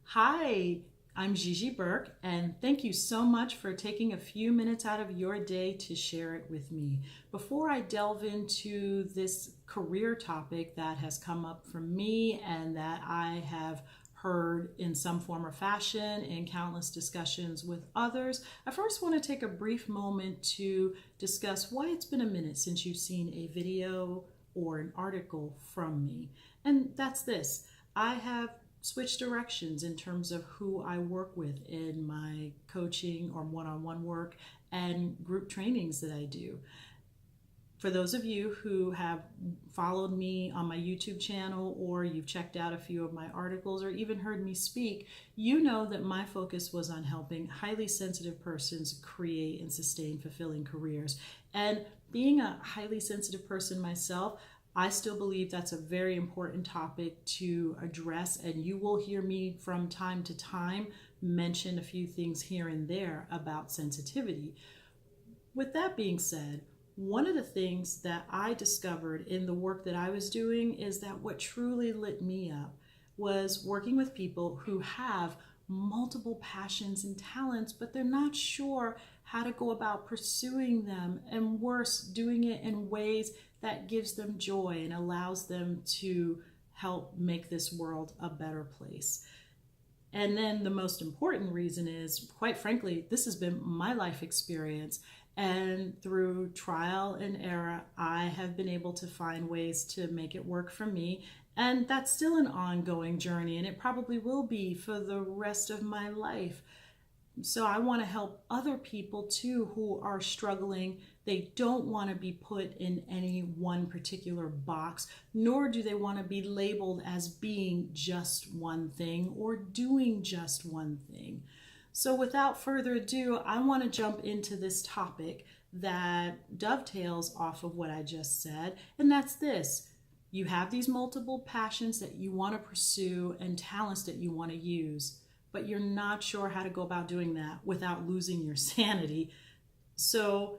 Hi, I'm Gigi Burke, and thank you so much for taking a few minutes out of your day to share it with me. Before I delve into this career topic that has come up for me and that I have heard in some form or fashion in countless discussions with others, I first want to take a brief moment to discuss why it's been a minute since you've seen a video or an article from me. And that's this. I have switch directions in terms of who I work with in my coaching or one-on-one work and group trainings that I do. For those of you who have followed me on my YouTube channel or you've checked out a few of my articles or even heard me speak, you know that my focus was on helping highly sensitive persons create and sustain fulfilling careers. And being a highly sensitive person myself, I still believe that's a very important topic to address, and you will hear me from time to time mention a few things here and there about sensitivity. With that being said, one of the things that I discovered in the work that I was doing is that what truly lit me up was working with people who have multiple passions and talents, but they're not sure how to go about pursuing them, and worse, doing it in ways that gives them joy and allows them to help make this world a better place. And then the most important reason is, quite frankly, this has been my life experience. And through trial and error, I have been able to find ways to make it work for me. And that's still an ongoing journey, and it probably will be for the rest of my life. So I want to help other people too who are struggling. They don't want to be put in any one particular box, nor do they want to be labeled as being just one thing or doing just one thing. So without further ado, I want to jump into this topic that dovetails off of what I just said, and that's this. You have these multiple passions that you want to pursue and talents that you want to use, but you're not sure how to go about doing that without losing your sanity. So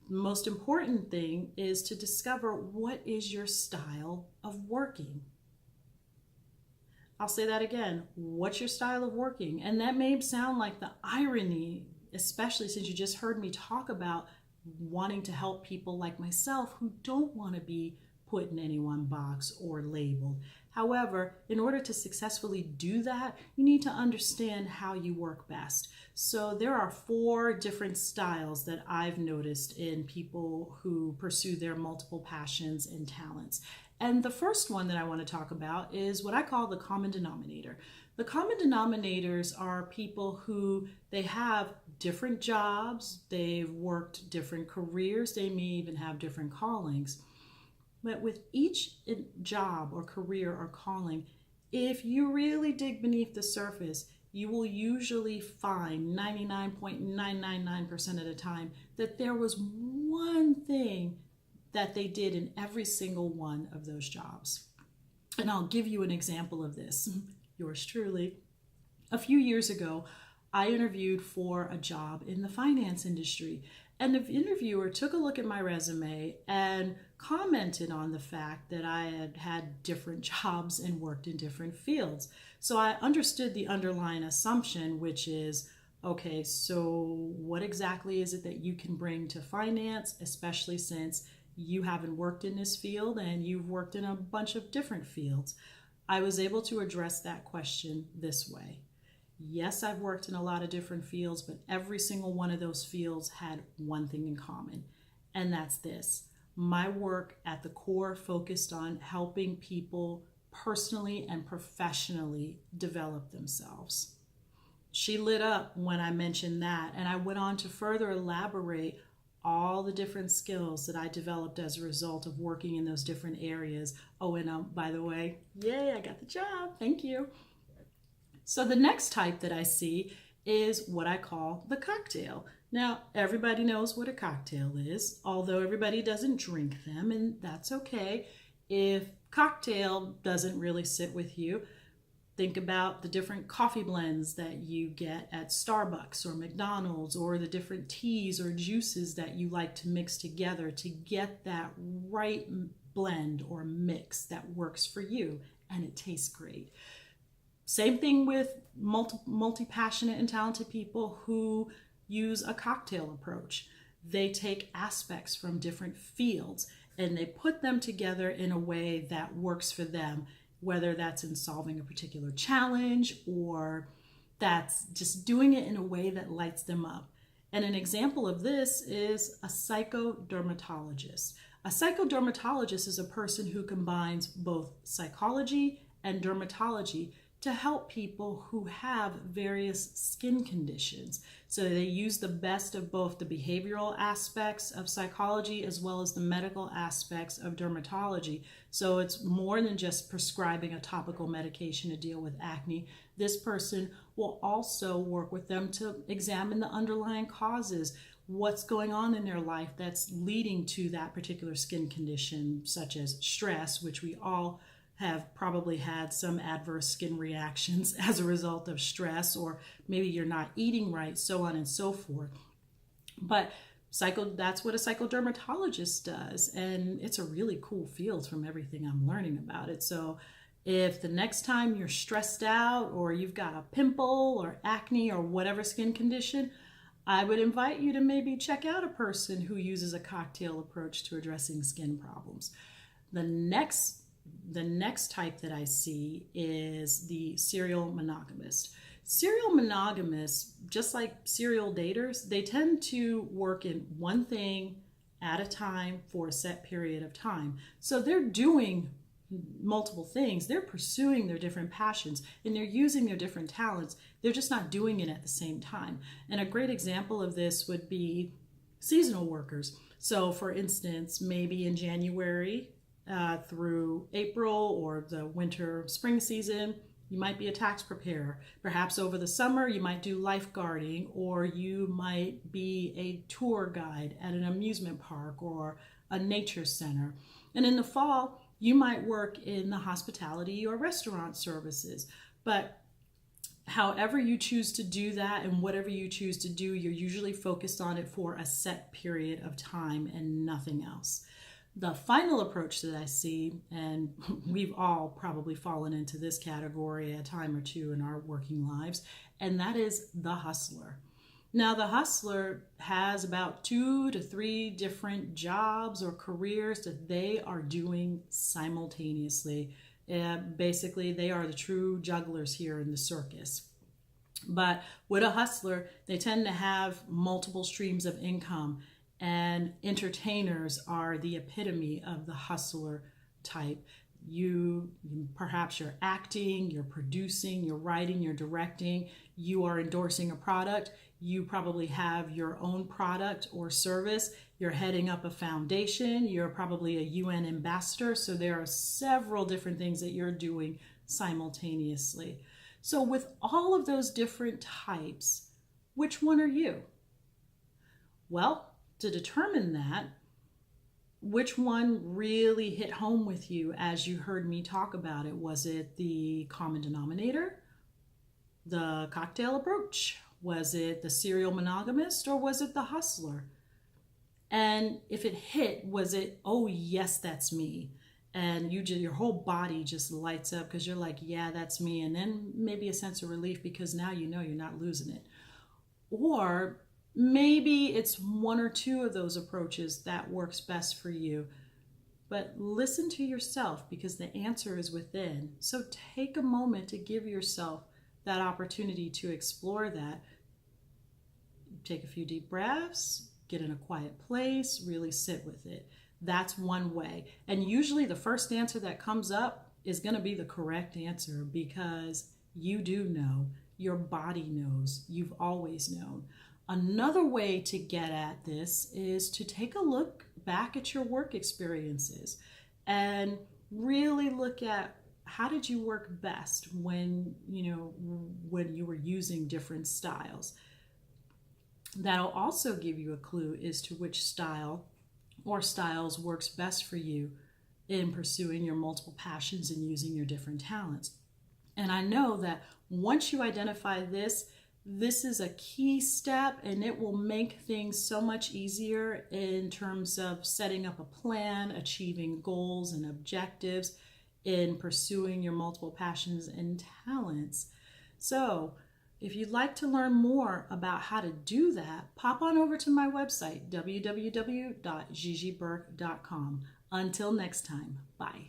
the most important thing is to discover what is your style of working. I'll say that again. What's your style of working? And that may sound like the irony, especially since you just heard me talk about wanting to help people like myself who don't want to be put in any one box or labeled. However, in order to successfully do that, you need to understand how you work best. So there are 4 different styles that I've noticed in people who pursue their multiple passions and talents. And the first one that I want to talk about is what I call the common denominator. The common denominators are people who they have different jobs, they've worked different careers, they may even have different callings. But with each job or career or calling, if you really dig beneath the surface, you will usually find 99.999% of the time that there was one thing that they did in every single one of those jobs. And I'll give you an example of this. Yours truly. A few years ago, I interviewed for a job in the finance industry. And the interviewer took a look at my resume and commented on the fact that I had had different jobs and worked in different fields. So I understood the underlying assumption, which is, okay, so what exactly is it that you can bring to finance, especially since you haven't worked in this field and you've worked in a bunch of different fields? I was able to address that question this way. Yes, I've worked in a lot of different fields, but every single one of those fields had one thing in common, and that's this. My work at the core focused on helping people personally and professionally develop themselves. She lit up when I mentioned that, and I went on to further elaborate all the different skills that I developed as a result of working in those different areas. Oh, and by the way, yay, I got the job. Thank you. So the next type that I see is what I call the cocktail. Now, everybody knows what a cocktail is, although everybody doesn't drink them, and that's okay. If cocktail doesn't really sit with you, think about the different coffee blends that you get at Starbucks or McDonald's, or the different teas or juices that you like to mix together to get that right blend or mix that works for you and it tastes great. Same thing with multi-passionate and talented people who use a cocktail approach. They take aspects from different fields and they put them together in a way that works for them, whether that's in solving a particular challenge or that's just doing it in a way that lights them up. And an example of this is a psychodermatologist. A psychodermatologist is a person who combines both psychology and dermatology to help people who have various skin conditions. So they use the best of both the behavioral aspects of psychology as well as the medical aspects of dermatology. So it's more than just prescribing a topical medication to deal with acne. This person will also work with them to examine the underlying causes, what's going on in their life that's leading to that particular skin condition, such as stress, which we all have probably had some adverse skin reactions as a result of stress, or maybe you're not eating right, so on and so forth. But that's what a psychodermatologist does, and it's a really cool field from everything I'm learning about it. So if the next time you're stressed out or you've got a pimple or acne or whatever skin condition, I would invite you to maybe check out a person who uses a cocktail approach to addressing skin problems. The next type that I see is the serial monogamist. Serial monogamists, just like serial daters, they tend to work in one thing at a time for a set period of time. So they're doing multiple things. They're pursuing their different passions and they're using their different talents. They're just not doing it at the same time. And a great example of this would be seasonal workers. So for instance, maybe in January through April or the winter spring season, you might be a tax preparer. Perhaps over the summer, you might do lifeguarding, or you might be a tour guide at an amusement park or a nature center. And in the fall, you might work in the hospitality or restaurant services. But however you choose to do that and whatever you choose to do, you're usually focused on it for a set period of time and nothing else. The final approach that I see, and we've all probably fallen into this category a time or two in our working lives, and that is the hustler. Now, the hustler has about 2 to 3 different jobs or careers that they are doing simultaneously. Basically, they are the true jugglers here in the circus. But with a hustler, they tend to have multiple streams of income. And entertainers are the epitome of the hustler type. Perhaps you're acting, you're producing, you're writing, you're directing, you are endorsing a product, you probably have your own product or service, you're heading up a foundation, you're probably a UN ambassador. So there are several different things that you're doing simultaneously. So with all of those different types, which one are you? Well, to determine that, which one really hit home with you as you heard me talk about it? Was it the common denominator, the cocktail approach? Was it the serial monogamist, or was it the hustler? And if it hit, was it, oh yes, that's me? And your whole body just lights up because you're like, yeah, that's me. And then maybe a sense of relief because now you know you're not losing it. Or maybe it's 1 or 2 of those approaches that works best for you. But listen to yourself because the answer is within. So take a moment to give yourself that opportunity to explore that. Take a few deep breaths, get in a quiet place, really sit with it. That's one way. And usually the first answer that comes up is going to be the correct answer because you do know, your body knows, you've always known. Another way to get at this is to take a look back at your work experiences and really look at how did you work best when you were using different styles. That'll also give you a clue as to which style or styles works best for you in pursuing your multiple passions and using your different talents. And I know that once you identify this is a key step, and it will make things so much easier in terms of setting up a plan, achieving goals and objectives. in pursuing your multiple passions and talents. So, if you'd like to learn more about how to do that, pop on over to my website, www.gigiburke.com. Until next time, bye.